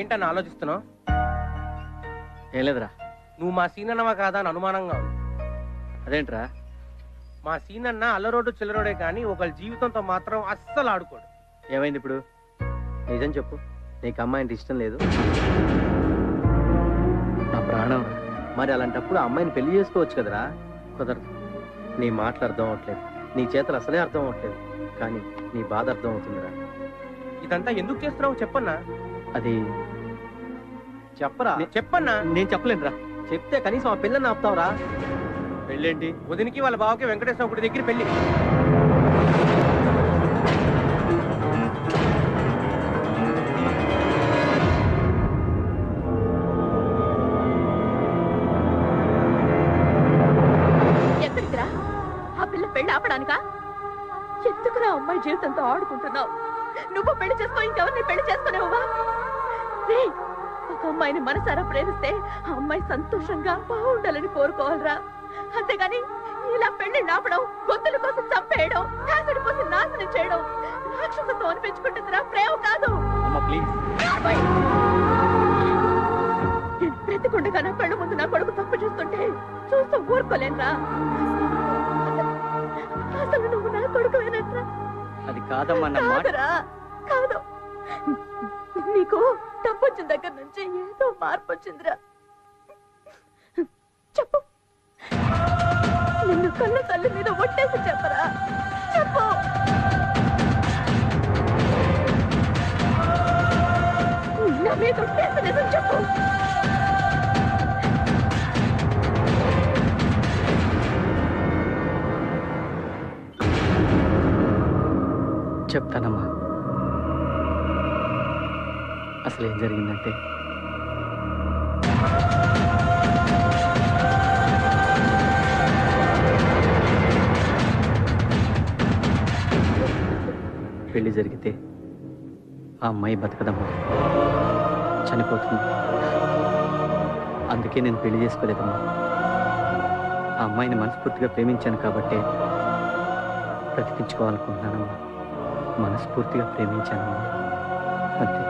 ఏంటని ఆలోచిస్తున్నావు? ఏం లేదురా. నువ్వు మా సీనన్నవా కాదా అని అనుమానంగా ఉంది. అదేంట్రా? మా సీనన్న అల్లరోడు చిల్లరోడే కానీ ఒకళ్ళ జీవితంతో మాత్రం అస్సలు ఆడుకోడు. ఏమైంది ఇప్పుడు? నిజం చెప్పు. నీకు అమ్మాయి అంటే ఇష్టం లేదు? నా ప్రాణం. మరి అలాంటప్పుడు అమ్మాయిని పెళ్లి చేసుకోవచ్చు కదరా. కుదరదు. నీ మాటలు అర్థం అవట్లేదు, నీ చేతలు అసలే అర్థం అవట్లేదు, కానీ నీ బాధ అర్థం అవుతుందిరా. ఇదంతా ఎందుకు చేస్తున్నావు చెప్పన్నా? అది చెప్పరా. చెప్పన్నా. నేను చెప్పలేనురా. చెప్తే కనీసం ఆ పిల్లని ఆపుతావురా. పెళ్ళేంటి? వదినికి వాళ్ళ బావకి వెంకటేశ్వర గుడి దగ్గర పెళ్లి. ఎక్కడికిరా? ఆ పిల్ల పెళ్లి ఆపడానికా? ఎందుకురా అమ్మాయి జీవితంతో ఆడుకుంటున్నావు? నువ్వు పెళ్లి చేసుకో, ఇంకెవరిని పెళ్లి చేసుకునేవా? ఒక అమ్మాయిని మనసారా ప్రేమిస్తే ఆ అమ్మాయి సంతోషంగా బాగుండాలని కోరుకోవాలరా. అంతేగాని ఇలా పెళ్లి నాపడం, గొంతుల కోసం చంపేయడం, నాశడి పోసి నాశనం చేయడం రాక్షసత్వం అనిపించుకుంటుందిరా, ప్రేమ కాదు. నేను బ్రతికుండగా నా కళ్ళు ముందు నా కొడుకు తప్పు చూస్తుంటే చూస్తూ ఊరుకోలేనురా. అసలు నువ్వు నా కొడుకువేనట్రా? అది కాదమ్మా. కాదు, నీకు తప్పు వచ్చిన దగ్గర నుంచి ఏదో మార్పు వచ్చిందిరా. చెప్పు, నిన్ను కళ్ళ తల్లి మీద ఒట్టేసి చెప్పరా. చెప్పు. నా మీద ఒట్టేసి నిజం చెప్పు. చెప్తానమ్మా. అసలు ఏం జరిగిందంటే, పెళ్లి జరిగితే ఆ అమ్మాయి బతకదమ్మా, చనిపోతుంది. అందుకే నేను పెళ్లి చేసుకోలేదమ్మా. ఆ అమ్మాయిని మనస్ఫూర్తిగా ప్రేమించాను కాబట్టే బ్రతికించుకోవాలనుకుంటున్నానమ్మా. మనస్ఫూర్తిగా ప్రేమించానమ్మా, అంతే.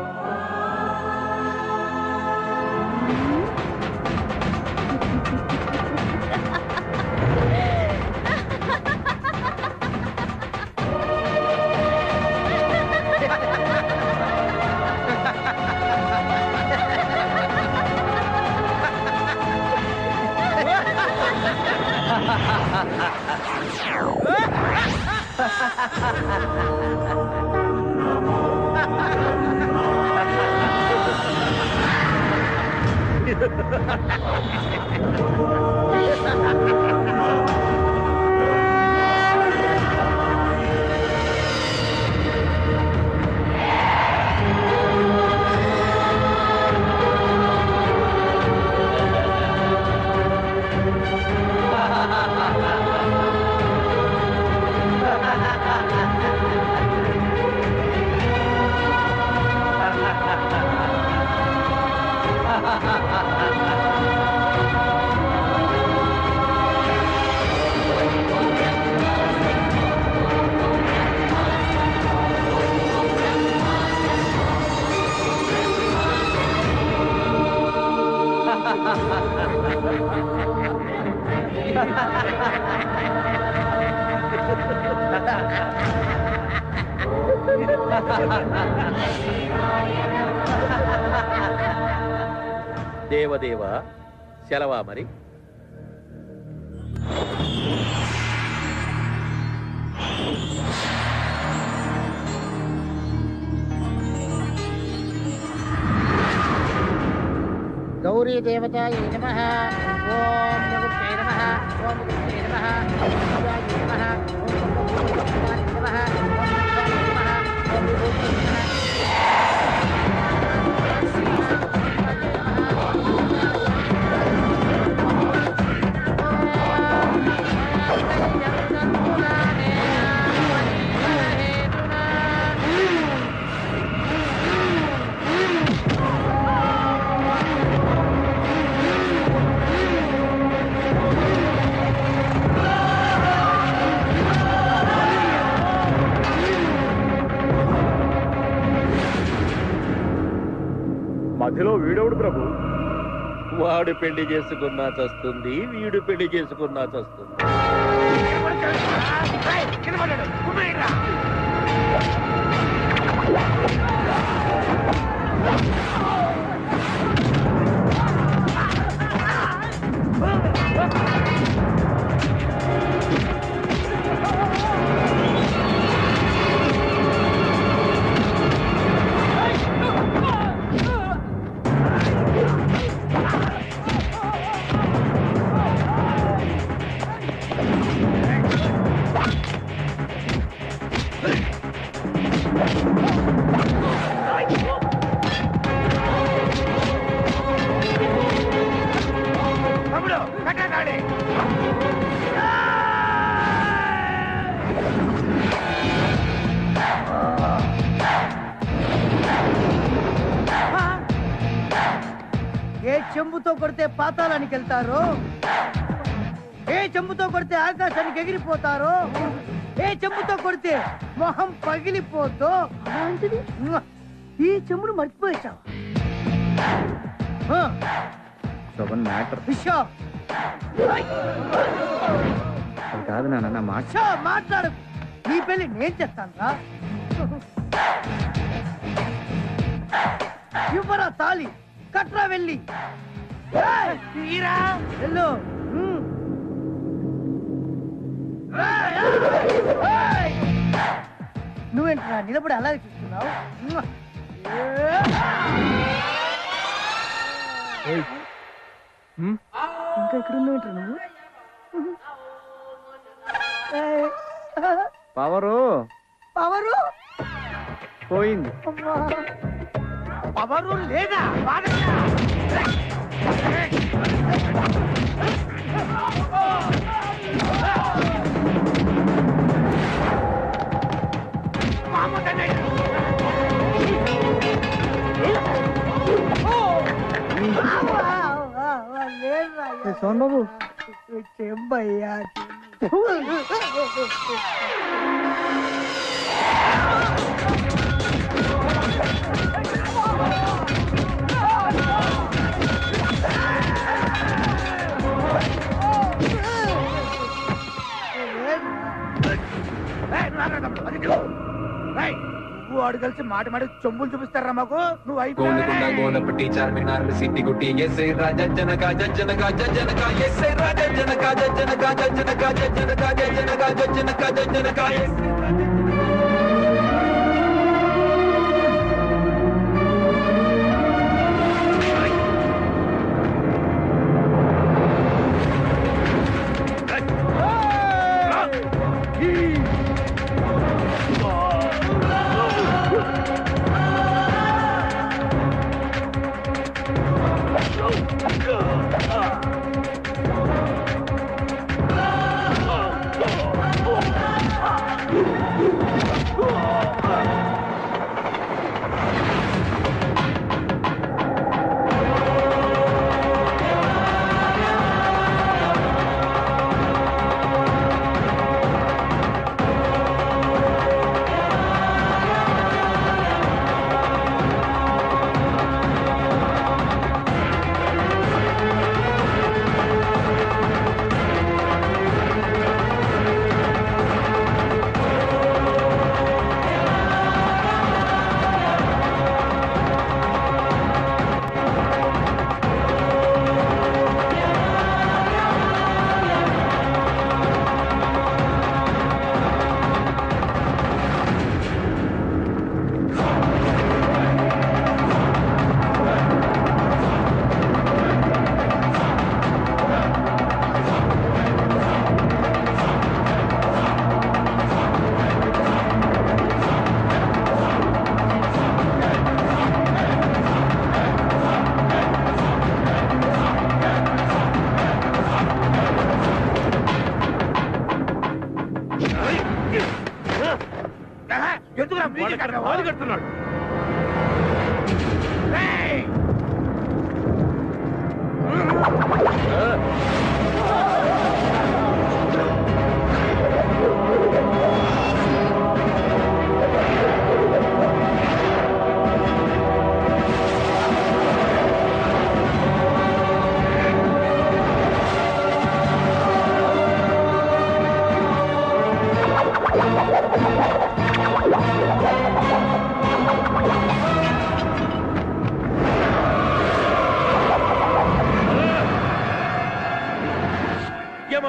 దేవదేవ సెలవా మరి? गौरी देवतायै नमः। ओम नमस्ते नमः। ओम नमस्ते नमः। ओम शिवाय नमः। ओम भगवान नमः। ओम शिवाय नमः। ओम विभूति नमः। మధ్యలో వీడెవడు ప్రభు? వాడు పెళ్లి చేసుకున్నా చస్తుంది, వీడు పెళ్లి చేసుకున్నా చస్తుంది. ఏ చెంబుతో కొడితే పాతాళానికి వెళ్తారో, ఏ చెంబుతో కొడితే ఆకాశానికి ఎగిరిపోతారో, ఏ చెంబుతో కొడితే మొహం పగిలిపోతో అలాంటిది ఈ చెంబును మర్చిపోయావు. కాదు నాన్న మాట మాట్లాడు. నీ పెళ్లి నేను చేస్తాను రా. ఇవ్వరా తాళి, కట్రా వెళ్ళి వెళ్ళు. నువ్వేంట్రా నిలబడి అలాగే చూస్తున్నావు? ఇంకా ఎక్కడున్నావేంట్రా నువ్వు? పవరు పవరు పోయింది. పవరు లేదా? సోన్ బాబు చెంబయ్యా. వాడు కలిసి మాట మాట చెంబులు చూపిస్తారా మాకు? నువ్వు గోనకొండ గోనపట్టి చార్మినార్ సిట్టి గుట్టి ఎస్ఐ రాజా జనక జనక జనక ఎస్ఐ రాజా జనక జనక జనక జనక జనక జనక జనక కడుతున్నాడు.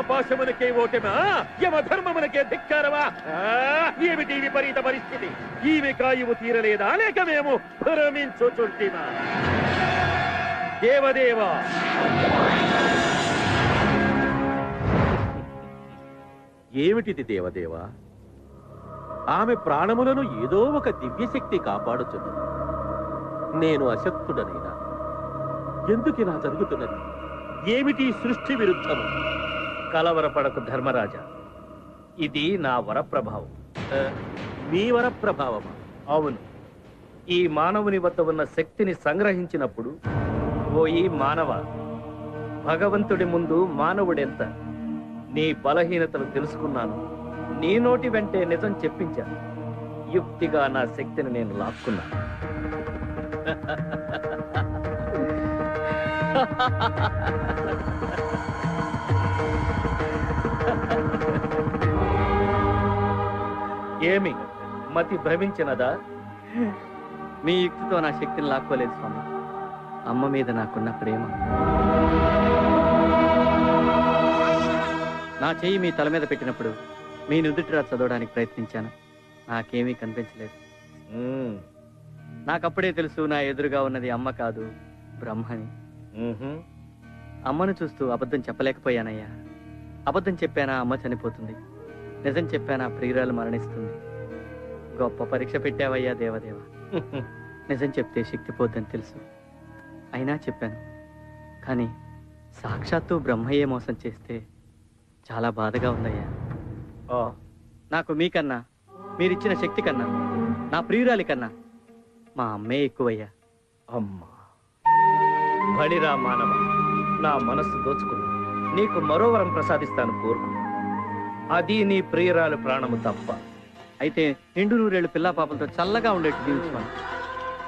పాశమునకే ఓటమా, యమధర్మమునకే ధిక్కారమా? ఏమిటి విపరీత పరిస్థితి? ఈమె కాయువు తీరలేదా, లేక మేము భ్రమించుచుంటిమా? దేవదేవా, ఏమిటిది దేవదేవా? ఆమె ప్రాణములను ఏదో ఒక దివ్యశక్తి కాపాడుచున్నది. నేను అశక్తుడనైనా ఎందుకు ఇలా జరుగుతున్నది? ఏమిటి సృష్టి విరుద్ధము? కలవరపడకు ధర్మరాజా, ఇది నా వరప్రభావం. మీ వరప్రభావమా? అవును. ఈ మానవుని వద్ద ఉన్న శక్తిని సంగ్రహించినప్పుడు, ఓ ఈ మానవ, భగవంతుడి ముందు మానవుడెంత? నీ బలహీనతలు తెలుసుకున్నాను. నీ నోటి వెంటే నిజం చెప్పించాను. యుక్తిగా నా శక్తిని నేను లాక్కున్నాను. ఏమి మతి భ్రమించినదా? మీ యుక్తితో నా శక్తిని లాక్కోలేదు స్వామి. అమ్మ మీద నాకున్న ప్రేమ. నా చెయ్యి మీ తల మీద పెట్టినప్పుడు మీ నుదుటిరా చదవడానికి ప్రయత్నించాను. నాకేమీ కనిపించలేదు. నాకప్పుడే తెలుసు, నా ఎదురుగా ఉన్నది అమ్మ కాదు, బ్రహ్మని. అమ్మను చూస్తూ అబద్ధం చెప్పలేకపోయానయ్యా. అబద్ధం చెప్పానా అమ్మ చనిపోతుంది, నిజం చెప్పానా ప్రియురాలు మరణిస్తుంది. గొప్ప పరీక్ష పెట్టావయ్యా దేవదేవ. నిజం చెప్తే శక్తి పోద్దని తెలుసు, అయినా చెప్పాను. కానీ సాక్షాత్తు బ్రహ్మయ్యే మోసం చేస్తే చాలా బాధగా ఉందయ్యా. నాకు మీకన్నా, మీరిచ్చిన శక్తి కన్నా, నా ప్రియురాలి కన్నా మా అమ్మే ఎక్కువయ్యా. అమ్మా, బలిరా మానవ, నా మనస్సు దోచుకున్నా. నీకు మరో వరం ప్రసాదిస్తాను, కోరుకు. అది నీ ప్రియురాలు ప్రాణము తప్ప. అయితే నిండు నూరేళ్ళు పిల్లా పాపలతో చల్లగా ఉండేట్టు దీవించుకోండి.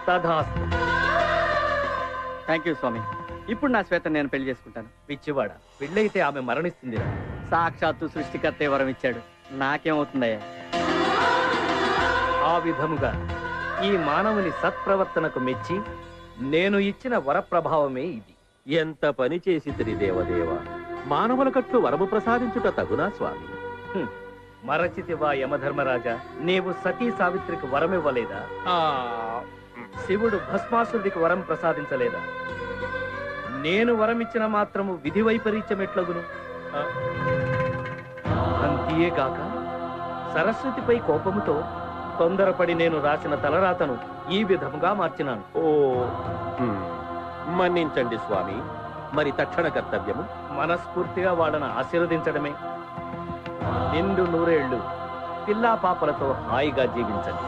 తథాస్తు. థ్యాంక్ యూ స్వామి. ఇప్పుడు నా శ్వేత నేను పెళ్లి చేసుకుంటాను. పిచ్చివాడ, పెళ్ళైతే ఆమె మరణిస్తుందిరా. సాక్షాత్తు సృష్టికర్తే వరం ఇచ్చాడు, నాకేమవుతుందయ్యా? ఆ విధముగా ఈ మానవుని సత్ప్రవర్తనకు మెచ్చి నేను ఇచ్చిన వరప్రభావమే ఇది. ఎంత పని చేసితిరి దేవదేవ. మానవుల కట్లు వరము ప్రసాదించుట తగునా స్వామి? మరచితివా యమధర్మరాజా, నీవు సతీ సావిత్రికి వరమివ్వలేదా? శివుడు భస్మాసురుడికి వరం ప్రసాదించలేదా? నేను వరమిచ్చిన మాత్రము విధి వైపరీత్యం ఎట్లగును? అంతేగాక సరస్వతిపై కోపముతో తొందరపడి నేను రాసిన తలరాతను ఈ విధముగా మార్చినాను. మన్నించండి స్వామి. మరి తక్షణ కర్తవ్యము మనస్ఫూర్తిగా వాళ్ళను ఆశీర్వదించడమే. నిండు నూరేళ్లు పిల్లా పాపలతో హాయిగా జీవించండి.